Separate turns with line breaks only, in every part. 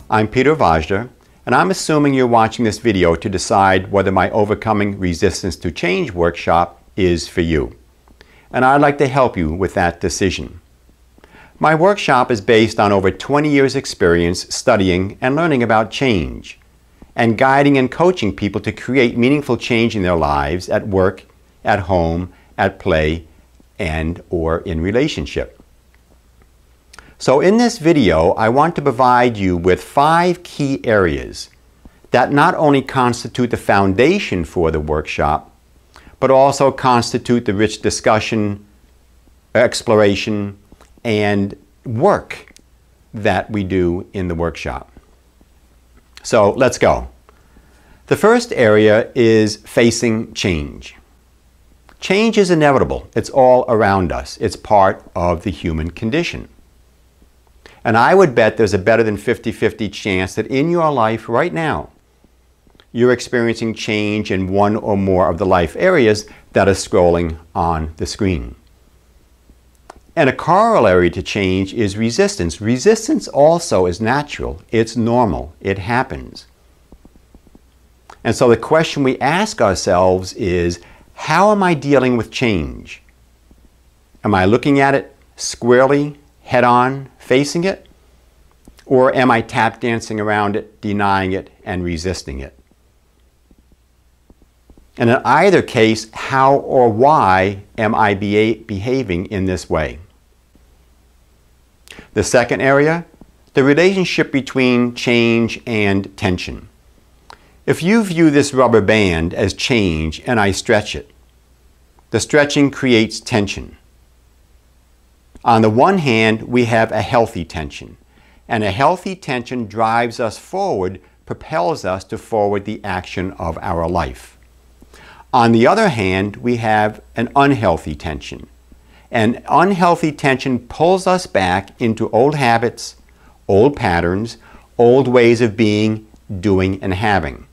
I'm Peter Vajda, and I'm assuming you're watching this video to decide whether my Overcoming Resistance to Change workshop is for you. And I'd like to help you with that decision. My workshop is based on over 20 years' experience studying and learning about change, and guiding and coaching people to create meaningful change in their lives at work, at home, at play, and/or in relationship. So in this video, I want to provide you with 5 key areas that not only constitute the foundation for the workshop, but also constitute the rich discussion, exploration, and work that we do in the workshop. So let's go. The first area is facing change. Change is inevitable. It's all around us. It's part of the human condition. And I would bet there's a better than 50-50 chance that in your life right now, you're experiencing change in one or more of the life areas that are scrolling on the screen. And a corollary to change is resistance. Resistance also is natural. It's normal. It happens. And so the question we ask ourselves is, how am I dealing with change? Am I looking at it squarely, head-on, facing it? Or am I tap dancing around it, denying it, and resisting it? And in either case, how or why am I behaving in this way? The second area, the relationship between change and tension. If you view this rubber band as change and I stretch it, the stretching creates tension. On the one hand, we have a healthy tension, and a healthy tension drives us forward, propels us to forward the action of our life. On the other hand, we have an unhealthy tension. An unhealthy tension pulls us back into old habits, old patterns, old ways of being, doing, and having.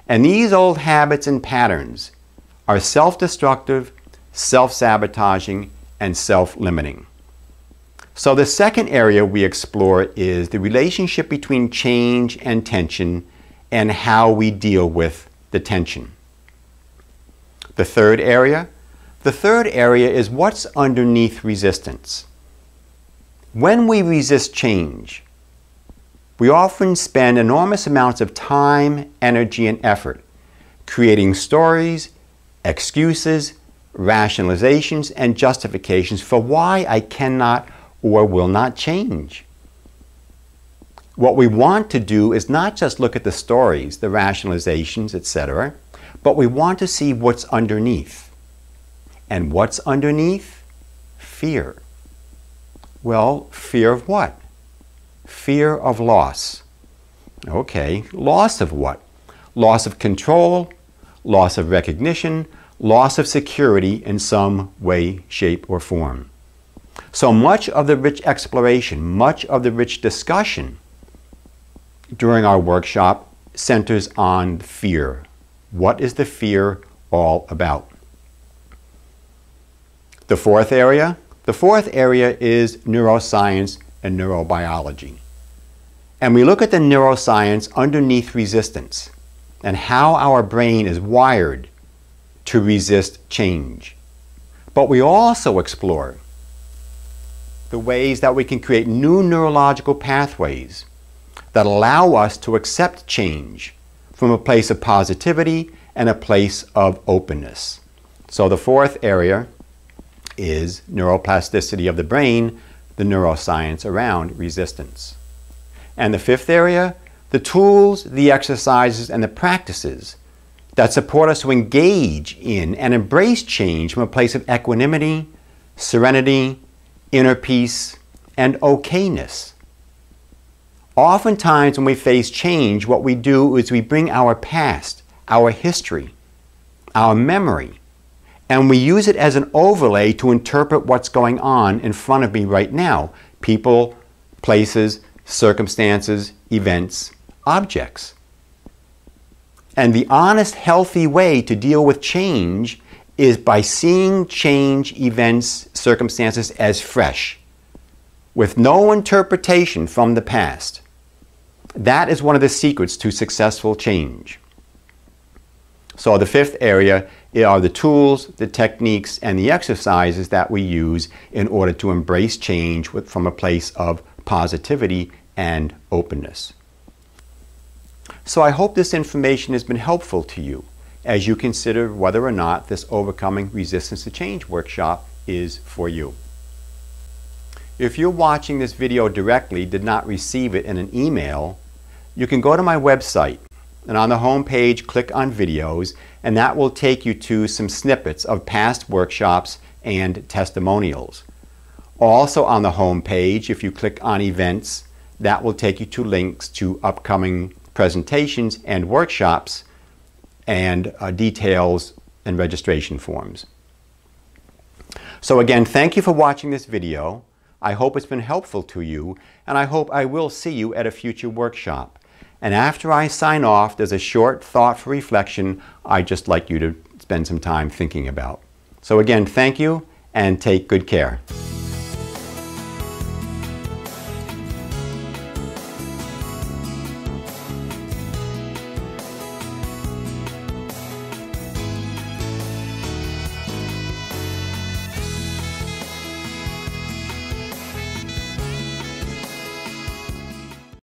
And these old habits and patterns are self-destructive, self-sabotaging, and self-limiting. So the second area we explore is the relationship between change and tension and how we deal with the tension. The third area is what's underneath resistance. When we resist change, we often spend enormous amounts of time, energy, and effort creating stories, excuses, rationalizations, and justifications for why I cannot or will not change. What we want to do is not just look at the stories, the rationalizations, etc., but we want to see what's underneath. And what's underneath? Fear. Well, fear of what? Fear of loss. Okay, loss of what? Loss of control, loss of recognition, loss of security in some way, shape, or form. So much of the rich exploration, much of the rich discussion during our workshop centers on fear. What is the fear all about? The fourth area is neuroscience and neurobiology. And we look at the neuroscience underneath resistance and how our brain is wired to resist change. But we also explore the ways that we can create new neurological pathways that allow us to accept change from a place of positivity and a place of openness. So the fourth area is neuroplasticity of the brain, the neuroscience around resistance. And the fifth area, the tools, the exercises, and the practices that support us to engage in and embrace change from a place of equanimity, serenity, inner peace, and okayness. Oftentimes when we face change, what we do is we bring our past, our history, our memory, and we use it as an overlay to interpret what's going on in front of me right now. People, places, circumstances, events, objects. And the honest, healthy way to deal with change is by seeing change, events, circumstances as fresh, with no interpretation from the past. That is one of the secrets to successful change. So the fifth area are the tools, the techniques, and the exercises that we use in order to embrace change from a place of positivity and openness. So I hope this information has been helpful to you as you consider whether or not this Overcoming Resistance to Change workshop is for you. If you're watching this video directly, did not receive it in an email, you can go to my website and on the home page click on videos, and that will take you to some snippets of past workshops and testimonials. Also on the home page, if you click on events, that will take you to links to upcoming presentations and workshops and details and registration forms. So again, thank you for watching this video. I hope it's been helpful to you, and I hope I will see you at a future workshop. And after I sign off, there's a short thought for reflection I'd just like you to spend some time thinking about. So again, thank you and take good care.